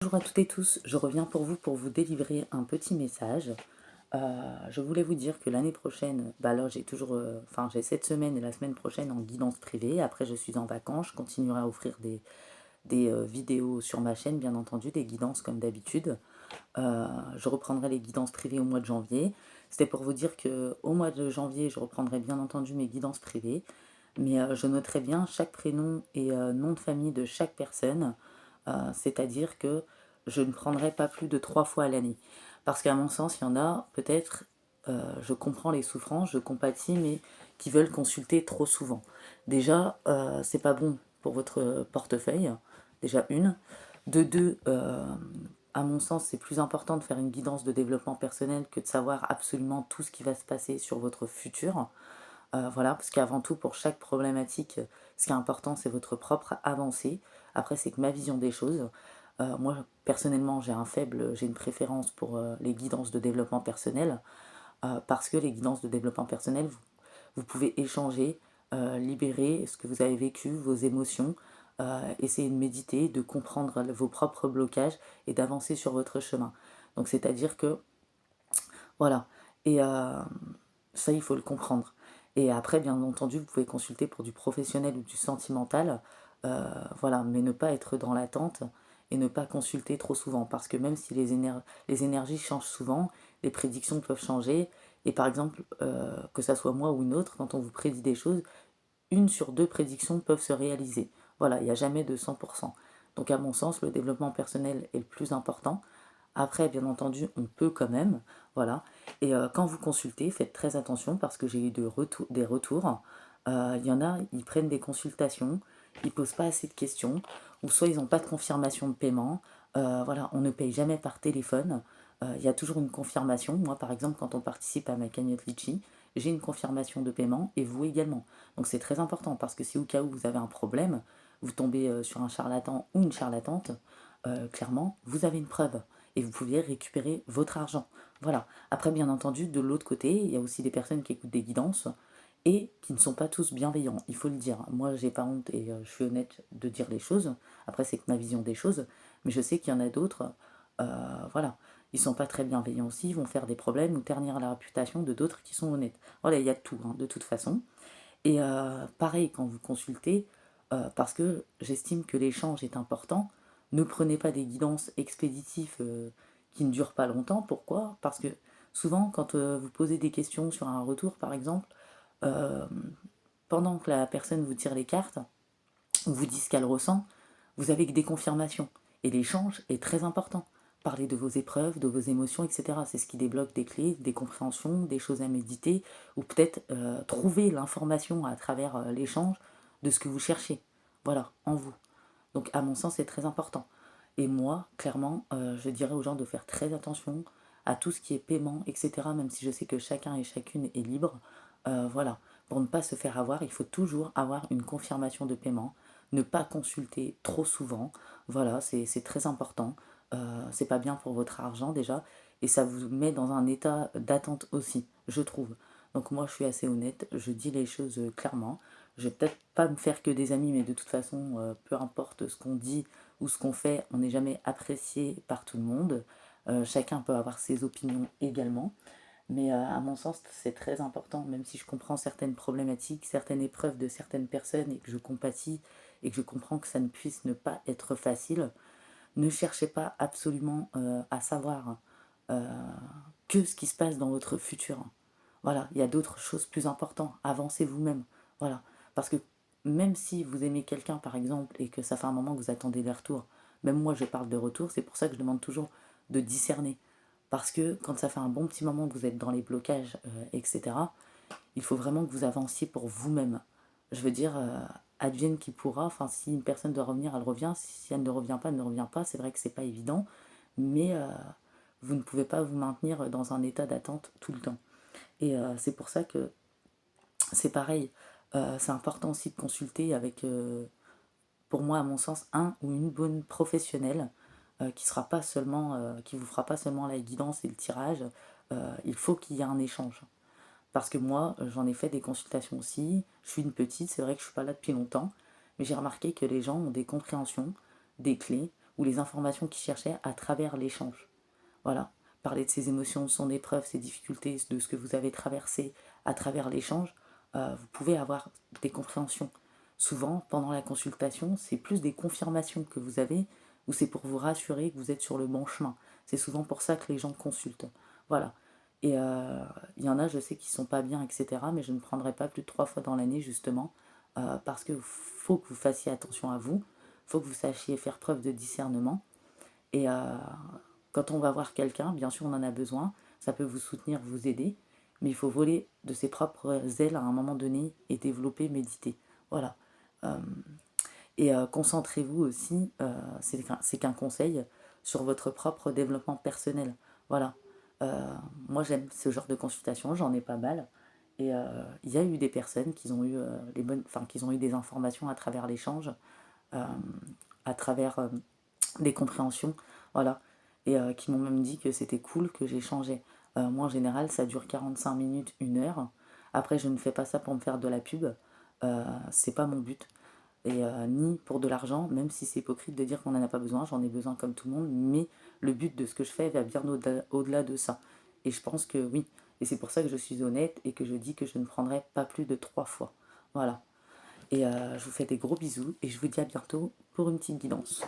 Bonjour à toutes et tous, je reviens pour vous délivrer un petit message. Je voulais vous dire que l'année prochaine, bah là j'ai toujours, enfin j'ai cette semaine et la semaine prochaine en guidance privée. Après je suis en vacances, je continuerai à offrir des vidéos sur ma chaîne, bien entendu, des guidances comme d'habitude. Je reprendrai les guidances privées au mois de janvier. C'était pour vous dire que au mois de janvier, je reprendrai bien entendu mes guidances privées, mais je noterai bien chaque prénom et nom de famille de chaque personne, c'est-à-dire que je ne prendrai pas plus de 3 fois à l'année. Parce qu'à mon sens, il y en a peut-être, je comprends les souffrances, je compatis, mais qui veulent consulter trop souvent. Déjà, c'est pas bon pour votre portefeuille, déjà une. De deux, à mon sens, c'est plus important de faire une guidance de développement personnel que de savoir absolument tout ce qui va se passer sur votre futur. Voilà, parce qu'avant tout, pour chaque problématique, ce qui est important, c'est votre propre avancée. Après, c'est que ma vision des choses. Moi, personnellement, j'ai une préférence pour les guidances de développement personnel, parce que les guidances de développement personnel, vous pouvez échanger, libérer ce que vous avez vécu, vos émotions, essayer de méditer, de comprendre vos propres blocages et d'avancer sur votre chemin. Donc, c'est-à-dire que voilà. Et ça, il faut le comprendre. Et après, bien entendu, vous pouvez consulter pour du professionnel ou du sentimental. Voilà, mais ne pas être dans l'attente et ne pas consulter trop souvent. Parce que même si les énergies changent souvent, les prédictions peuvent changer. Et par exemple, que ça soit moi ou une autre, quand on vous prédit des choses, une sur deux prédictions peuvent se réaliser. Voilà, il n'y a jamais de 100%. Donc à mon sens, le développement personnel est le plus important. Après, bien entendu, on peut quand même, voilà. Et quand vous consultez, faites très attention parce que j'ai eu des retours. Il y en a, ils prennent des consultations, ils posent pas assez de questions, ou soit ils n'ont pas de confirmation de paiement. Voilà, on ne paye jamais par téléphone. Il y a toujours une confirmation. Moi, par exemple, quand on participe à ma cagnotte Litchi, j'ai une confirmation de paiement et vous également. Donc c'est très important parce que si au cas où vous avez un problème, vous tombez sur un charlatan ou une charlatante, clairement, vous avez une preuve et vous pouvez récupérer votre argent. Voilà. Après, bien entendu, de l'autre côté, il y a aussi des personnes qui écoutent des guidances et qui ne sont pas tous bienveillants, il faut le dire. Moi, j'ai pas honte et je suis honnête de dire les choses. Après, c'est que ma vision des choses, mais je sais qu'il y en a d'autres, voilà. Ils sont pas très bienveillants aussi, ils vont faire des problèmes ou ternir la réputation de d'autres qui sont honnêtes. Voilà, il y a de tout, hein, de toute façon. Et pareil, quand vous consultez, parce que j'estime que l'échange est important, ne prenez pas des guidances expéditives qui ne durent pas longtemps. Pourquoi? Parce que souvent, quand vous posez des questions sur un retour, par exemple, euh, pendant que la personne vous tire les cartes, ou vous dit ce qu'elle ressent, vous avez que des confirmations. Et l'échange est très important. Parler de vos épreuves, de vos émotions, etc. C'est ce qui débloque des clés, des compréhensions, des choses à méditer, ou peut-être trouver l'information à travers l'échange de ce que vous cherchez. Voilà, en vous. Donc à mon sens, c'est très important. Et moi, clairement, je dirais aux gens de faire très attention à tout ce qui est paiement, etc. Même si je sais que chacun et chacune est libre. Voilà, pour ne pas se faire avoir, il faut toujours avoir une confirmation de paiement, ne pas consulter trop souvent. Voilà, c'est très important. C'est pas bien pour votre argent déjà, et ça vous met dans un état d'attente aussi, je trouve. Donc moi, je suis assez honnête, je dis les choses clairement. Je vais peut-être pas me faire que des amis, mais de toute façon, peu importe ce qu'on dit ou ce qu'on fait, on n'est jamais apprécié par tout le monde. Chacun peut avoir ses opinions également. Mais à mon sens, c'est très important, même si je comprends certaines problématiques, certaines épreuves de certaines personnes et que je compatis et que je comprends que ça ne puisse ne pas être facile. Ne cherchez pas absolument à savoir euh, que ce qui se passe dans votre futur. Voilà, il y a d'autres choses plus importantes. Avancez vous-même. Voilà. Parce que même si vous aimez quelqu'un, par exemple, et que ça fait un moment que vous attendez des retours, même moi je parle de retour, c'est pour ça que je demande toujours de discerner. Parce que quand ça fait un bon petit moment que vous êtes dans les blocages, etc., il faut vraiment que vous avanciez pour vous-même. Je veux dire, advienne qui pourra, enfin si une personne doit revenir, elle revient, si elle ne revient pas, elle ne revient pas, c'est vrai que c'est pas évident, mais vous ne pouvez pas vous maintenir dans un état d'attente tout le temps. Et c'est pour ça que c'est pareil, c'est important aussi de consulter avec, pour moi à mon sens, un ou une bonne professionnelle qui vous fera pas seulement la guidance et le tirage. Il faut qu'il y ait un échange. Parce que moi, j'en ai fait des consultations aussi. Je suis une petite, c'est vrai que je suis pas là depuis longtemps, mais j'ai remarqué que les gens ont des compréhensions, des clés ou les informations qu'il cherchait à travers l'échange. Voilà, parler de ses émotions, de son épreuve, ses difficultés, de ce que vous avez traversé à travers l'échange, vous pouvez avoir des compréhensions. Souvent, pendant la consultation, c'est plus des confirmations que vous avez, ou c'est pour vous rassurer que vous êtes sur le bon chemin. C'est souvent pour ça que les gens consultent. Voilà. Et il y en a, je sais, qui sont pas bien, etc. Mais je ne prendrai pas plus de 3 fois dans l'année, justement, parce que faut que vous fassiez attention à vous, faut que vous sachiez faire preuve de discernement. Et quand on va voir quelqu'un, bien sûr, on en a besoin, ça peut vous soutenir, vous aider, mais il faut voler de ses propres ailes à un moment donné et développer, méditer. Voilà. Euh, et concentrez-vous aussi, c'est qu'un conseil, sur votre propre développement personnel. Voilà. Moi, j'aime ce genre de consultation, j'en ai pas mal. Et il y a eu des personnes qui ont eu, qui ont eu des informations à travers l'échange, euh, à travers des compréhensions, voilà. Et qui m'ont même dit que c'était cool que j'ai changé. Moi, en général, ça dure 45 minutes, 1 heure. Après, je ne fais pas ça pour me faire de la pub. C'est pas mon but. Et ni pour de l'argent, même si c'est hypocrite de dire qu'on n'en a pas besoin, j'en ai besoin comme tout le monde, mais le but de ce que je fais va bien au-delà de ça. Et je pense que oui. Et c'est pour ça que je suis honnête et que je dis que je ne prendrai pas plus de 3 fois. Voilà. Et je vous fais des gros bisous et je vous dis à bientôt pour une petite guidance.